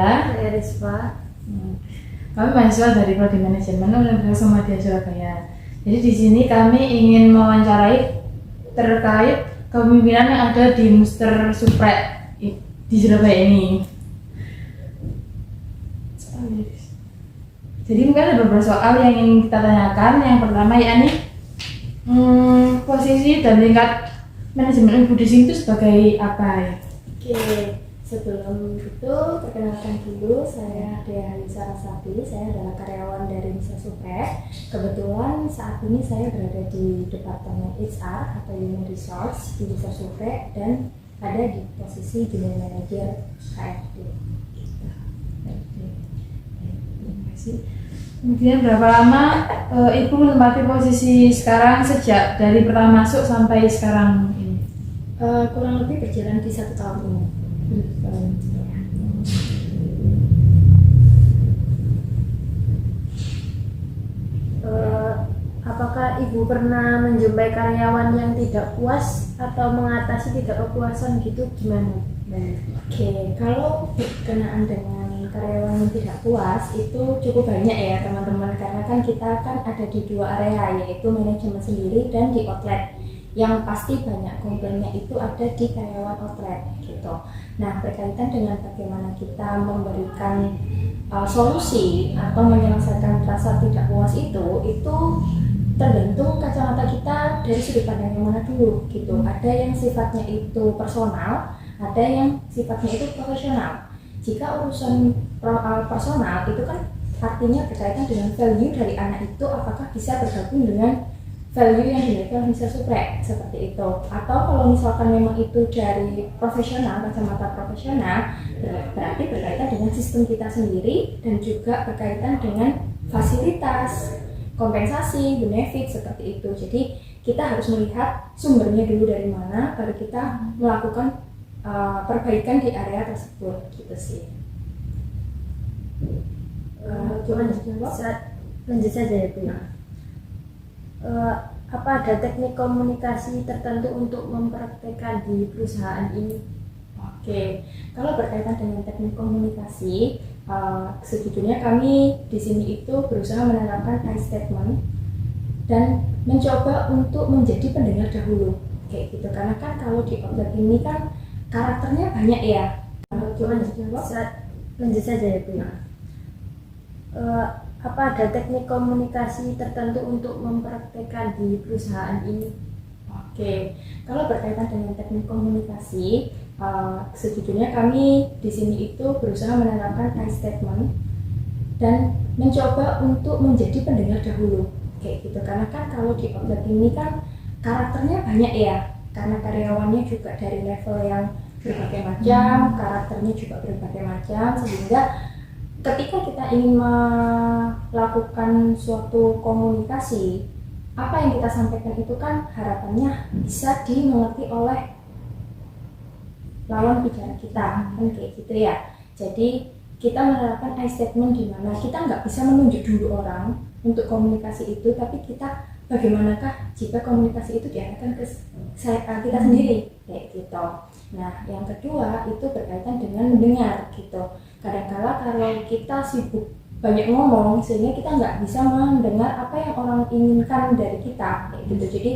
Saya. Saya Rispa. Kami mahasiswa dari Prodi Manajemen Universitas Muhammadiyah Surabaya. Jadi di sini kami ingin mewawancarai terkait kepemimpinan yang ada di Muster Suprek di Surabaya ini. Jadi mungkin ada beberapa soal yang ingin kita tanyakan. Yang pertama yakni posisi dan tingkat manajemen ilmu di sini itu sebagai apa ya? Oke, sebelum itu perkenalkan dulu, saya Dea Halisa Rasabi. Saya adalah karyawan dari Muster Suprek. Kebetulan saat ini saya berada di Departemen HR atau Human Resource di Muster Suprek dan ada di posisi Junior Manager HRD. Terima kasih. Kemudian berapa lama Ibu menempati posisi sekarang sejak dari pertama masuk sampai sekarang ini? Kurang lebih berjalan di 1 tahun ini. Apakah Ibu pernah menjumpai karyawan yang tidak puas atau mengatasi tidak kepuasan gitu, gimana? Oke, kalau berkenaan dengan karyawan yang tidak puas itu cukup banyak ya teman-teman, karena kan kita kan ada di 2 area, yaitu manajemen sendiri dan di outlet. Yang pasti banyak komplainnya itu ada di karyawan outlet gitu. Nah, berkaitan dengan bagaimana kita memberikan solusi atau menyelesaikan rasa tidak puas itu tergantung kacamata kita dari sudut pandang yang mana dulu gitu. Ada yang sifatnya itu personal, ada yang sifatnya itu profesional. Jika urusan personal itu kan artinya berkaitan dengan value dari anak itu, apakah bisa bergabung dengan value yang dimiliki oleh Muster Suprek seperti itu. Atau kalau misalkan memang itu dari profesional, kacamata profesional, berarti berkaitan dengan sistem kita sendiri dan juga berkaitan dengan fasilitas, kompensasi, benefit seperti itu. Jadi kita harus melihat sumbernya dulu dari mana, baru kita melakukan perbaikan di area tersebut gitu sih. Lanjut saja ya Bu. Apa ada teknik komunikasi tertentu untuk mempraktekkan di perusahaan ini? Oke, kalau berkaitan dengan teknik komunikasi, sejujurnya kami di sini itu berusaha menerapkan I statement dan mencoba untuk menjadi pendengar dahulu, kayak gitu. Karena kan kalau di outlet ini kan karakternya banyak ya. Lanjut saja ya Bu. Apa ada teknik komunikasi tertentu untuk mempraktekkan di perusahaan ini? Oke, kalau berkaitan dengan teknik komunikasi, sejujurnya kami di sini itu berusaha menerapkan I statement dan mencoba untuk menjadi pendengar dahulu, kayak gitu. Karena kan kalau di outlet ini kan karakternya banyak ya, karena karyawannya juga dari level yang berbagai macam, karakternya juga berbagai macam, sehingga ketika kita ingin melakukan suatu komunikasi, apa yang kita sampaikan itu kan harapannya bisa dimengerti oleh lawan bicara kita, kan kayak gitu ya. Jadi kita menerapkan I statement di mana kita nggak bisa menunjuk dulu orang untuk komunikasi itu, tapi kita bagaimanakah jika komunikasi itu diarahkan ke kita sendiri, kayak gitu. Nah, yang kedua itu berkaitan dengan mendengar gitu. Kadang-kala kalau kita sibuk banyak ngomong sehingga kita nggak bisa mendengar apa yang orang inginkan dari kita, kayak gitu. Jadi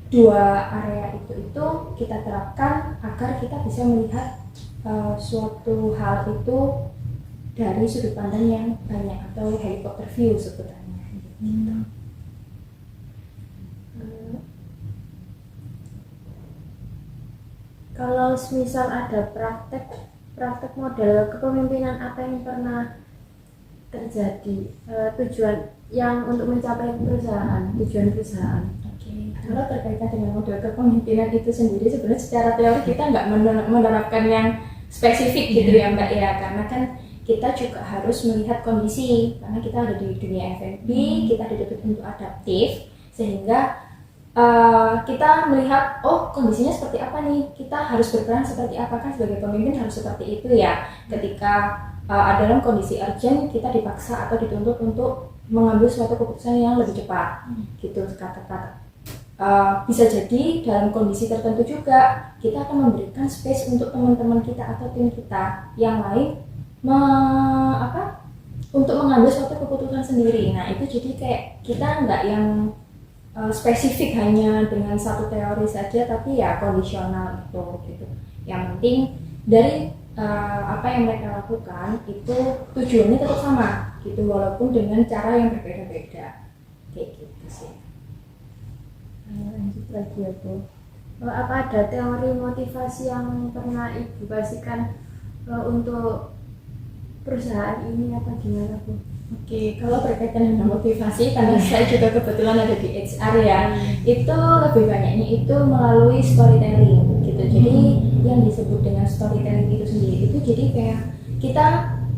2 area itu kita terapkan agar kita bisa melihat suatu hal itu dari sudut pandang yang banyak atau helikopter view sebutannya. Gitu. Kalau misal ada praktek model kepemimpinan apa yang pernah terjadi, tujuan yang untuk mencapai tujuan perusahaan. Oke, kalau berkaitan dengan model kepemimpinan itu sendiri, sebenarnya secara teori kita nggak menerapkan yang spesifik gitu ya Mbak ya, karena kan kita juga harus melihat kondisi, karena kita ada di dunia F&B, kita dituntut untuk adaptif, sehingga kita melihat kondisinya seperti apa nih, kita harus berperan seperti apa, kan sebagai pemimpin harus seperti itu ya. Ketika dalam kondisi urgent kita dipaksa atau dituntut untuk mengambil suatu keputusan yang lebih cepat gitu kata-kata. Bisa jadi dalam kondisi tertentu juga kita akan memberikan space untuk teman-teman kita atau tim kita yang lain untuk mengambil suatu keputusan sendiri. Nah itu jadi kayak kita nggak yang spesifik hanya dengan satu teori saja, tapi ya kondisional gitu. Yang penting dari apa yang mereka lakukan itu tujuannya tetap sama gitu, walaupun dengan cara yang berbeda-beda kayak gitu sih. Lanjut lagi ya Bu. Apa ada teori motivasi yang pernah Ibu kasihkan untuk perusahaan ini apa gimana Bu? Oke, kalau berkaitan dengan motivasi, karena saya juga kebetulan ada di HR ya, itu lebih banyaknya itu melalui storytelling gitu. Jadi yang disebut dengan storytelling itu sendiri itu jadi kayak kita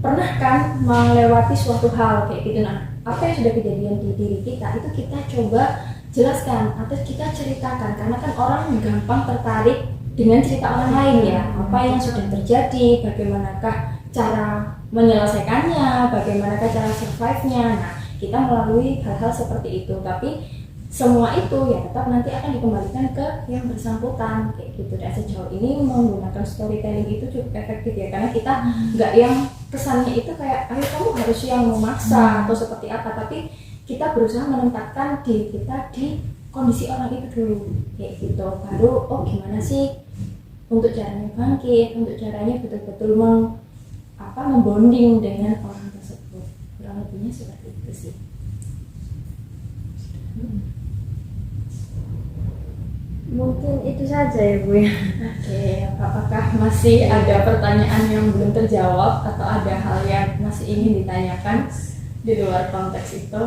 pernah kan melewati suatu hal kayak gitu. Nah, apa yang sudah kejadian di diri kita itu kita coba jelaskan atau kita ceritakan, karena kan orang gampang tertarik dengan cerita orang lain ya. Apa yang sudah terjadi, bagaimanakah cara menyelesaikannya, bagaimanakah cara survive-nya. Nah, kita melalui hal-hal seperti itu, tapi semua itu ya tetap nanti akan dikembalikan ke yang bersangkutan kayak gitu. Dan sejauh ini menggunakan storytelling itu cukup efektif ya, karena kita nggak yang kesannya itu kayak ayo kamu harus yang memaksa atau seperti apa, tapi kita berusaha menempatkan diri kita di kondisi orang itu dulu kayak gitu. Baru gimana sih untuk caranya bangkit, untuk caranya betul-betul membonding dengan orang tersebut. Kurang lebihnya seperti itu sih. Mungkin itu saja ya Bu ya. Oke, apakah masih ada pertanyaan yang belum terjawab atau ada hal yang masih ingin ditanyakan di luar konteks itu?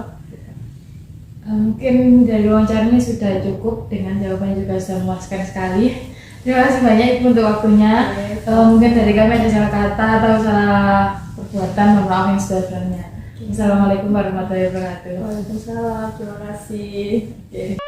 Mungkin dari wawancara ini sudah cukup, dengan jawabannya juga sudah memuaskan sekali. Terima kasih banyak Ibu untuk waktunya. Mungkin dari kami ada salah kata atau salah perbuatan, mohon maaf yang sebesar-besarnya. Assalamualaikum warahmatullahi wabarakatuh. Waalaikumsalam, terima kasih. Oke.